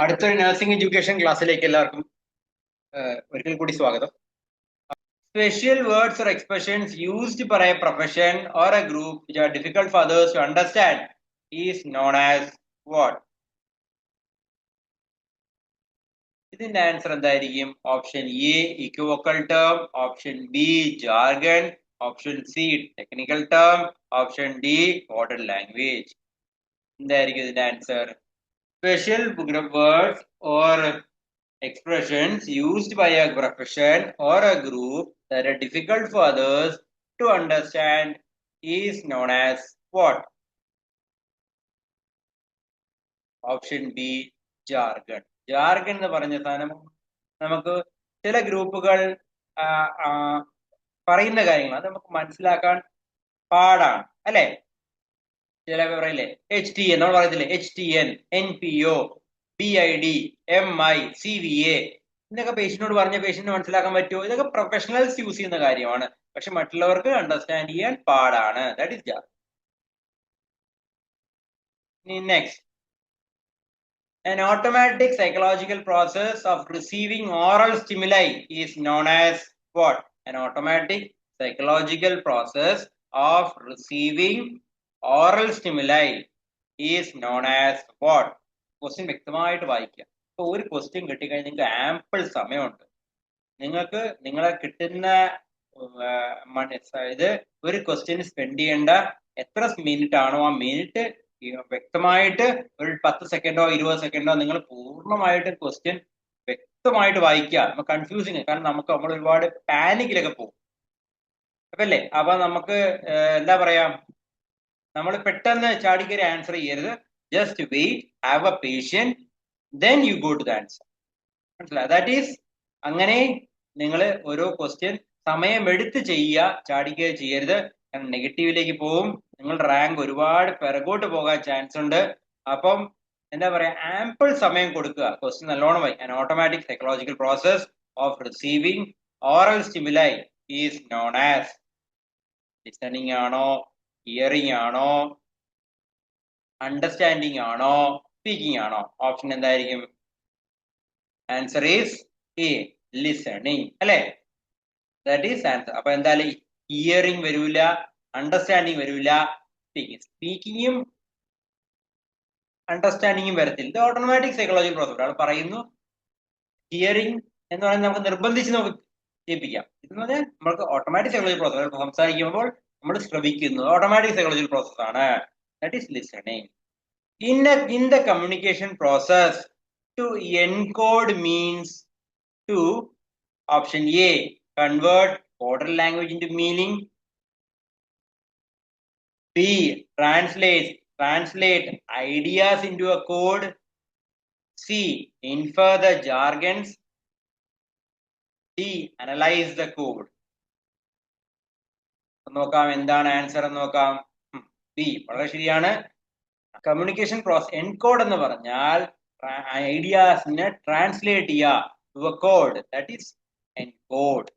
അടുത്തൊരു nursing education ക്ലാസ്സിലേക്ക് എല്ലാവർക്കും ഒരിക്കൽ കൂടി സ്വാഗതം. Special words or expressions used for a profession or a group which are difficult for others to understand is known as what? ഇതിന്റെ answer എന്തായിരിക്കും? Option A equivocal term, option B jargon, option C technical term, option D modern language. എന്തായിരിക്കും ഇതിന്റെ answer? Special words or expressions used by a profession or a group that are difficult for others to understand is known as what? Option B jargon. Jargon എന്ന് പറഞ്ഞ സാധനം നമുക്ക് ചില ഗ്രൂപ്പുകൾ പറയുന്ന കാര്യങ്ങൾ അത് നമുക്ക് മനസ്സിലാക്കാൻ പാടാണ് അല്ലെ. ചില പറയില്ലേ HTN, നമ്മൾ പറയത്തില്ലേ HTN, NPO, BID, MI, CVA ഇതൊക്കെ പേഷ്യന്റിനോട് പറഞ്ഞ പേഷ്യന്റിന് മനസ്സിലാക്കാൻ പറ്റുമോ? ഇതൊക്കെ പ്രൊഫഷണൽസ് യൂസ് ചെയ്യുന്ന കാര്യമാണ്, പക്ഷെ മറ്റുള്ളവർക്ക് അണ്ടർസ്റ്റാൻഡ് ചെയ്യാൻ പാടാണ്. That is jargon. Next, an automatic psychological process of receiving oral stimuli is known as what? An automatic psychological process of receiving oral stimuli is known as what? Question വ്യക്തമായിട്ട് വായിക്കുക. ഇപ്പൊ ഒരു ക്വസ്റ്റ്യൻ കിട്ടിക്കഴിഞ്ഞാൽ നിങ്ങൾക്ക് ample സമയമുണ്ട്. നിങ്ങൾക്ക് നിങ്ങളെ കിട്ടുന്ന ഇത് ഒരു ക്വസ്റ്റ്യൻ സ്പെൻഡ് ചെയ്യേണ്ട എത്ര മിനിറ്റ് ആണോ ആ മിനിറ്റ് വ്യക്തമായിട്ട് ഒരു 10 സെക്കൻഡോ 20 സെക്കൻഡോ നിങ്ങൾ പൂർണ്ണമായിട്ട് ക്വസ്റ്റ്യൻ വ്യക്തമായിട്ട് വായിക്കുക. കൺഫ്യൂസിങ്, കാരണം നമ്മൾ ഒരുപാട് പാനിക്കിലൊക്കെ പോകും അല്ലേ. അപ്പൊ നമുക്ക് എന്താ പറയാ, നമ്മൾ പെട്ടെന്ന് ചാടിക്കറി ആൻസർ ചെയ്യരുത്. Just wait, have a patience, then you go to the answer. മനസ്സിലായി? ദാറ്റ് ഈസ് അങ്ങനെ നിങ്ങൾ ഓരോ ക്വസ്റ്റ്യൻ സമയമെടുത്ത് ചെയ്യുക, ചാടിക്കുക ചെയ്യരുത്. കാരണം നെഗറ്റീവിലേക്ക് പോവും, നിങ്ങളുടെ റാങ്ക് ഒരുപാട് പിറകോട്ട് പോകാൻ ചാൻസ് ഉണ്ട്. അപ്പം എന്താ പറയാ, ആമ്പിൾ സമയം കൊടുക്കുക, ക്വസ്റ്റ്യൻ നല്ലോണം വായി. an automatic psychological process of receiving oral stimuli is known as listening ആണോ, ഹിയറിംഗ് ആണോ, അണ്ടർസ്റ്റാൻഡിങ് ആണോ, സ്പീക്കിംഗ് ആണോ? ഓപ്ഷൻ എന്തായിരിക്കും? ആൻസർ ഈസ് എ, ലിസണിങ് അല്ലെ. That is answer. അപ്പൊ എന്തായാലും ഹിയറിംഗ് വരൂല, അണ്ടർസ്റ്റാൻഡിങ് വരൂല, സ്പീക്കിങ്ങും അണ്ടർസ്റ്റാൻഡിങ്ങും വരത്തില്ല. ഇത് ഓട്ടോമാറ്റിക് സൈക്കോളജിക്കൽ പ്രോസസ്. ഒരാൾ പറയുന്നു, ഹിയറിംഗ് എന്ന് പറയുന്നത് നമുക്ക് നിർബന്ധിച്ച് നമുക്ക് കേൾപ്പിക്കാം. ഇതെന്ന് പറഞ്ഞാൽ നമ്മൾക്ക് ഓട്ടോമാറ്റിക് സൈക്കോളജിക്കൽ പ്രോസസ്. സംസാരിക്കുമ്പോൾ നമ്മൾ ശ്രവിക്കുന്നത് ഓട്ടോമാറ്റിക് സൈക്കോളജിക്കൽ പ്രോസസ് ആണ്. That is listening. In the communication process, to encode means to option A convert order language into meaning, B translate ideas into a code, C infer the jargons, D analyze the code. നോക്കാം എന്താണ് answer എന്ന് നോക്കാം. B വളരെ ശരിയാണ്. Communication process encode എന്ന് പറഞ്ഞാൽ ഐഡിയാസിനെ translate ചെയ്യുക to a code. That is encode.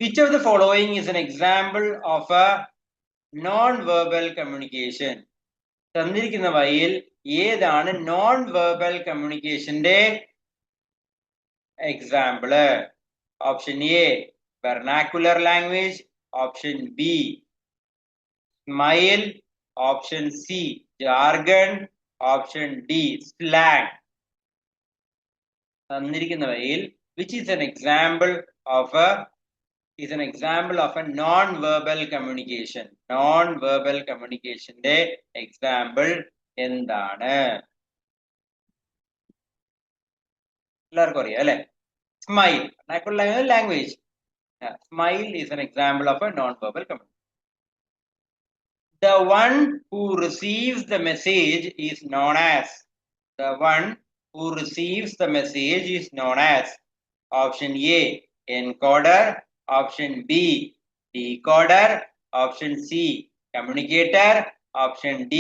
Which of the following is an example of a non verbal communication? തന്നിരിക്കുന്ന വഴിയിൽ ഏതാണ് നോൺ വെർബൽ കമ്മ്യൂണിക്കേഷന്റെ example? Option A vernacular language, option B smile, option C jargon, option D slang. തന്നിരിക്കുന്ന വഴിയിൽ which is an example of a non-verbal communication. Non-verbal communicationന്റെ example എന്താണ്? എല്ലാവർക്കും അറിയാം അല്ലെ. Smile, vernacular language. Smile is an example of a non-verbal communication. The one who receives the message is known as. The one who receives the message is known as. Option A encoder, option B decoder, option C communicator, option D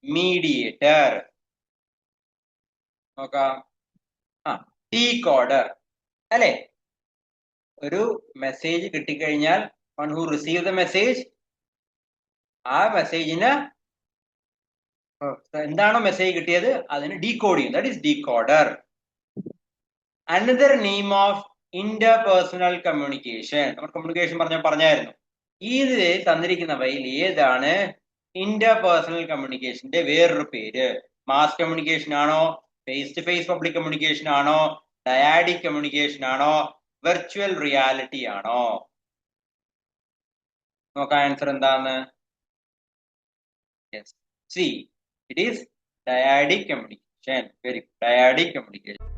mediator. നോക്കാം. decoder അല്ലെ. ഒരു message കിട്ടിക്കഴിഞ്ഞാൽ one who receives the message, ആ മെസ്സേജിന് എന്താണോ message കിട്ടിയത് അതിന് decode ചെയ്യും. That is decoder. Another name of interpersonal communication. നമ്മൾ കമ്മ്യൂണിക്കേഷൻ പറഞ്ഞായിരുന്നു. ഇത് തന്നിരിക്കുന്നവയിൽ ഏതാണ് ഇന്റർപേഴ്സണൽ കമ്മ്യൂണിക്കേഷന്റെ വേറൊരു പേര്? മാസ് കമ്മ്യൂണിക്കേഷൻ ആണോ, face to face public communication ആണോ, ഡയാഡിക് കമ്മ്യൂണിക്കേഷൻ ആണോ, വെർച്വൽ റിയാലിറ്റി ആണോ? നോക്കാം ആൻസർ എന്താന്ന്. Yes, C, it is dyadic communication. Very good, dyadic communication.